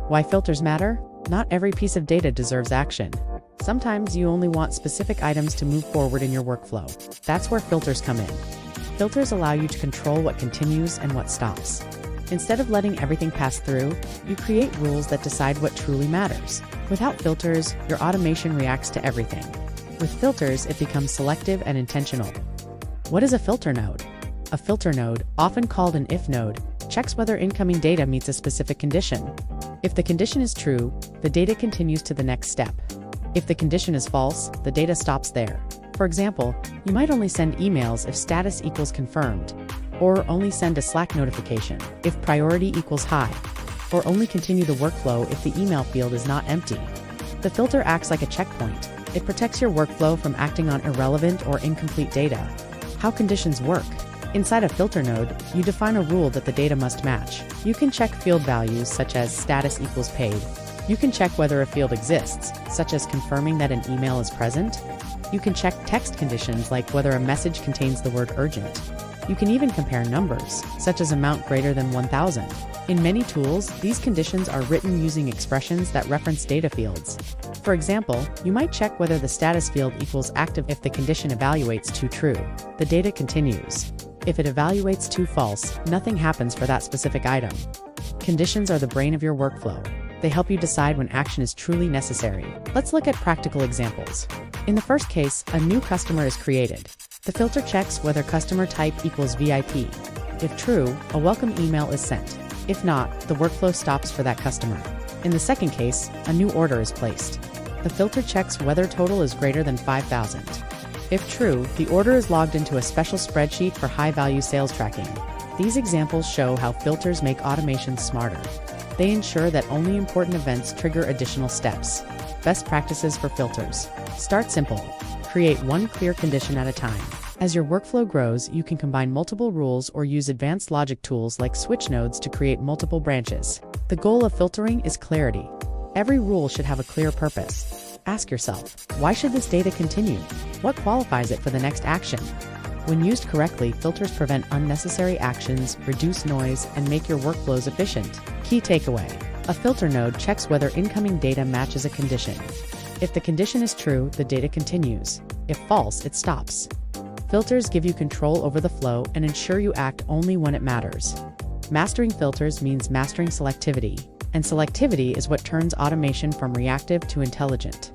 Why filters matter? Not every piece of data deserves action. Sometimes you only want specific items to move forward in your workflow. That's where filters come in. Filters allow you to control what continues and what stops. Instead of letting everything pass through, you create rules that decide what truly matters. Without filters, your automation reacts to everything. With filters, it becomes selective and intentional. What is a filter node? A filter node, often called an if node, checks whether incoming data meets a specific condition. If the condition is true, the data continues to the next step. If the condition is false, the data stops there. For example, you might only send emails if status equals confirmed, or only send a Slack notification if priority equals high, or only continue the workflow if the email field is not empty. The filter acts like a checkpoint. It protects your workflow from acting on irrelevant or incomplete data. How conditions work. Inside a filter node, you define a rule that the data must match. You can check field values such as status equals paid. You can check whether a field exists, such as confirming that an email is present. You can check text conditions like whether a message contains the word urgent. You can even compare numbers, such as amount greater than 1,000. In many tools, these conditions are written using expressions that reference data fields. For example, you might check whether the status field equals active if the condition evaluates to true. The data continues. If it evaluates to false, nothing happens for that specific item. Conditions are the brain of your workflow. They help you decide when action is truly necessary. Let's look at practical examples. In the first case, a new customer is created. The filter checks whether customer type equals VIP. If true, a welcome email is sent. If not, the workflow stops for that customer. In the second case, a new order is placed. The filter checks whether total is greater than 5,000. If true, the order is logged into a special spreadsheet for high-value sales tracking. These examples show how filters make automation smarter. They ensure that only important events trigger additional steps. Best practices for filters. Start simple. Create one clear condition at a time. As your workflow grows, you can combine multiple rules or use advanced logic tools like switch nodes to create multiple branches. The goal of filtering is clarity. Every rule should have a clear purpose. Ask yourself, why should this data continue? What qualifies it for the next action? When used correctly, filters prevent unnecessary actions, reduce noise, and make your workflows efficient. Key takeaway. A filter node checks whether incoming data matches a condition. If the condition is true, the data continues. If false, it stops. Filters give you control over the flow and ensure you act only when it matters. Mastering filters means mastering selectivity, and selectivity is what turns automation from reactive to intelligent.